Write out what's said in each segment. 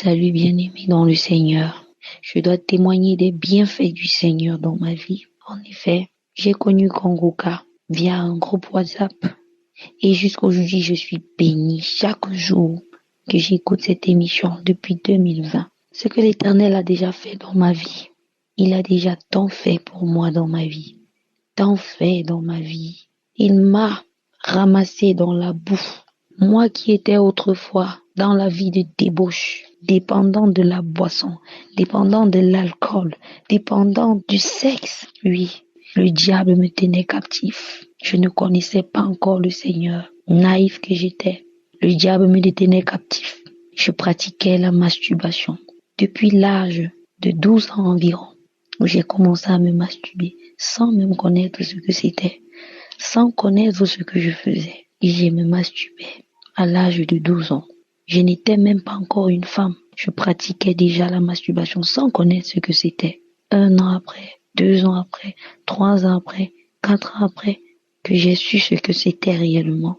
Salut bien-aimé dans le Seigneur. Je dois témoigner des bienfaits du Seigneur dans ma vie. En effet, j'ai connu Kangoka via un groupe WhatsApp et jusqu'aujourd'hui je suis bénie chaque jour que j'écoute cette émission depuis 2020. Ce que l'Éternel a déjà fait dans ma vie, il a déjà tant fait pour moi dans ma vie. Tant fait dans ma vie. Il m'a ramassé dans la boue. Moi qui étais autrefois dans la vie de débauche, dépendant de la boisson, dépendant de l'alcool, dépendant du sexe. Oui, le diable me tenait captif. Je ne connaissais pas encore le Seigneur. Naïf que j'étais, le diable me détenait captif. Je pratiquais la masturbation depuis l'âge de 12 ans environ, où j'ai commencé à me masturber sans même connaître ce que c'était, sans connaître ce que je faisais. Et je me masturbais à l'âge de 12 ans. Je n'étais même pas encore une femme. Je pratiquais déjà la masturbation sans connaître ce que c'était. 1 an après, 2 ans après, 3 ans après, 4 ans après, que j'ai su ce que c'était réellement.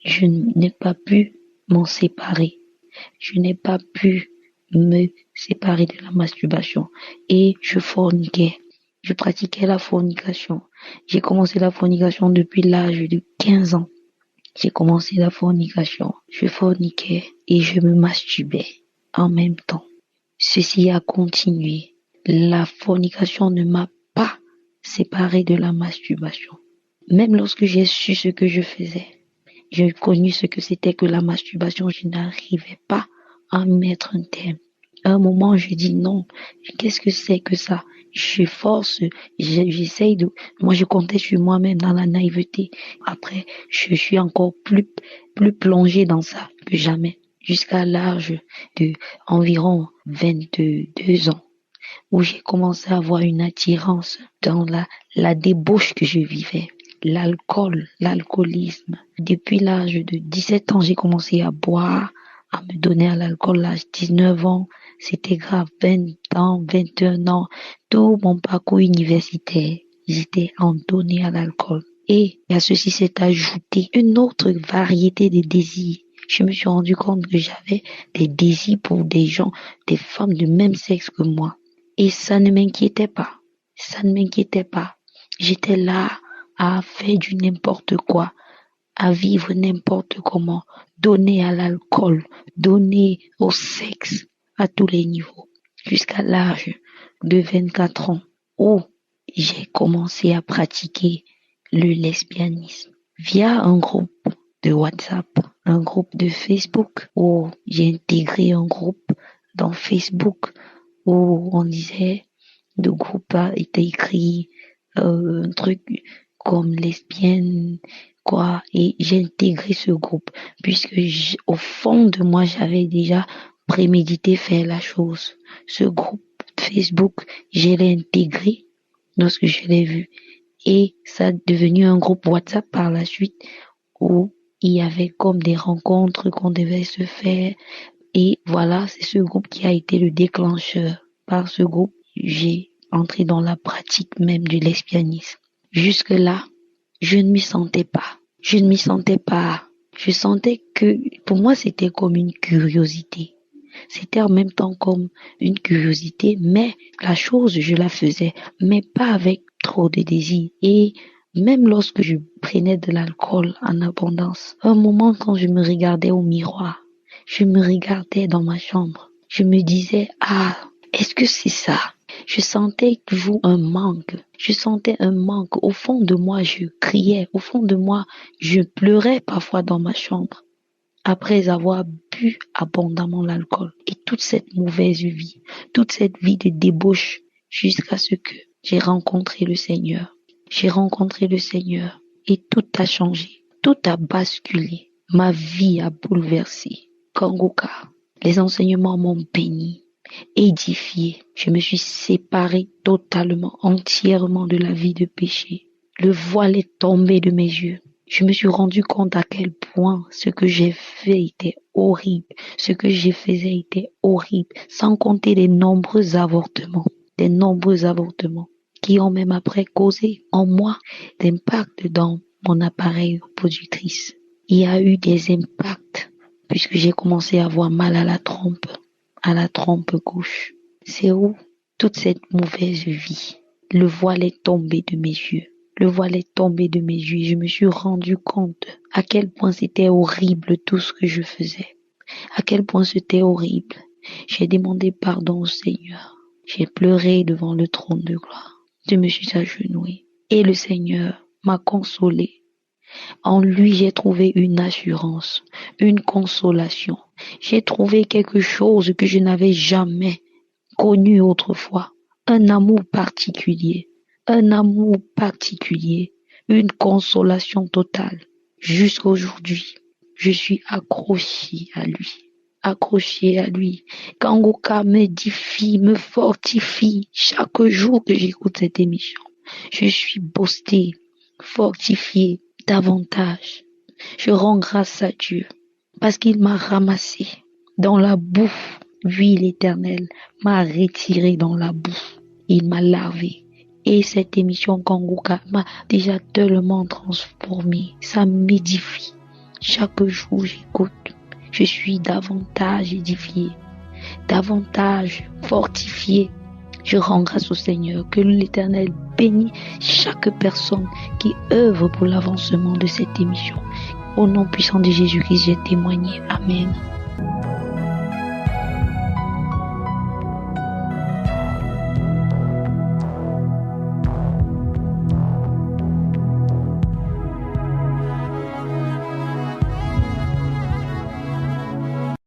Je n'ai pas pu m'en séparer. Je n'ai pas pu me séparer de la masturbation. Et je forniquais. Je pratiquais la fornication. J'ai commencé la fornication depuis l'âge de 15 ans. J'ai commencé la fornication. Je forniquais et je me masturbais en même temps. Ceci a continué. La fornication ne m'a pas séparée de la masturbation. Même lorsque j'ai su ce que je faisais, j'ai connu ce que c'était que la masturbation, je n'arrivais pas à mettre un terme. À un moment, je dis non, qu'est-ce que c'est que ça? Je force, j'essaye de... Moi, je comptais sur moi-même dans la naïveté. Après, je suis encore plus plongée dans ça que jamais. Jusqu'à l'âge de environ 22 ans, où j'ai commencé à avoir une attirance dans la débauche que je vivais. L'alcoolisme. Depuis l'âge de 17 ans, j'ai commencé à boire, à me donner à l'alcool. L'âge de 19 ans, c'était grave. 20 ans, 21 ans, tout mon parcours universitaire, j'étais en donné à l'alcool. Et à ceci s'est ajouté une autre variété de désirs. Je me suis rendu compte que j'avais des désirs pour des gens, des femmes de même sexe que moi. Et ça ne m'inquiétait pas. Ça ne m'inquiétait pas. J'étais là à faire du n'importe quoi, à vivre n'importe comment, donner à l'alcool, donner au sexe à tous les niveaux, jusqu'à l'âge de 24 ans où j'ai commencé à pratiquer le lesbianisme via un groupe de WhatsApp, un groupe de Facebook où j'ai intégré un groupe dans Facebook où on disait le groupe a été écrit un truc comme lesbienne, quoi, et j'ai intégré ce groupe, puisque au fond de moi, j'avais déjà prémédité faire la chose. Ce groupe Facebook, je l'ai intégré lorsque je l'ai vu, et ça a devenu un groupe WhatsApp par la suite, où il y avait comme des rencontres qu'on devait se faire, et voilà, c'est ce groupe qui a été le déclencheur. Par ce groupe, j'ai entré dans la pratique même du lesbianisme. Jusque-là, je ne m'y sentais pas. Je ne m'y sentais pas. Je sentais que pour moi, c'était comme une curiosité. C'était en même temps comme une curiosité, mais la chose, je la faisais, mais pas avec trop de désir. Et même lorsque je prenais de l'alcool en abondance, un moment quand je me regardais au miroir, je me regardais dans ma chambre, je me disais, ah, est-ce que c'est ça? Je sentais toujours un manque. Je sentais un manque. Au fond de moi, je criais. Au fond de moi, je pleurais parfois dans ma chambre après avoir bu abondamment l'alcool et toute cette mauvaise vie, toute cette vie de débauche jusqu'à ce que j'ai rencontré le Seigneur. J'ai rencontré le Seigneur et tout a changé. Tout a basculé. Ma vie a bouleversé. Kangoka, les enseignements m'ont béni, édifié. Je me suis séparée totalement, entièrement de la vie de péché. Le voile est tombé de mes yeux. Je me suis rendu compte à quel point ce que j'ai fait était horrible. Ce que je faisais était horrible. Sans compter les nombreux avortements. Des nombreux avortements qui ont même après causé en moi d'impact dans mon appareil reproductrice. Il y a eu des impacts puisque j'ai commencé à avoir mal à la trompe. à la trompe gauche. C'est où toute cette mauvaise vie. Le voile est tombé de mes yeux. Le voile est tombé de mes yeux. Je me suis rendu compte à quel point c'était horrible tout ce que je faisais. À quel point c'était horrible. J'ai demandé pardon au Seigneur. J'ai pleuré devant le trône de gloire. Je me suis agenouillée. Et le Seigneur m'a consolée. En lui, j'ai trouvé une assurance, une consolation. J'ai trouvé quelque chose que je n'avais jamais connu autrefois. Un amour particulier. Un amour particulier. Une consolation totale. Jusqu'à aujourd'hui, je suis accrochée à lui. Accrochée à lui. Kangoka m'édifie, me fortifie chaque jour que j'écoute cette émission. Je suis boostée, fortifiée davantage. Je rends grâce à Dieu parce qu'il m'a ramassé dans la boue. Lui, l'Éternel, m'a retiré dans la boue. Il m'a lavé. Et cette émission Kangoka m'a déjà tellement transformée. Ça m'édifie. Chaque jour, j'écoute. Je suis davantage édifiée, davantage fortifiée. Je rends grâce au Seigneur. Que l'Éternel bénisse chaque personne qui œuvre pour l'avancement de cette émission. Au nom puissant de Jésus-Christ, j'ai témoigné. Amen.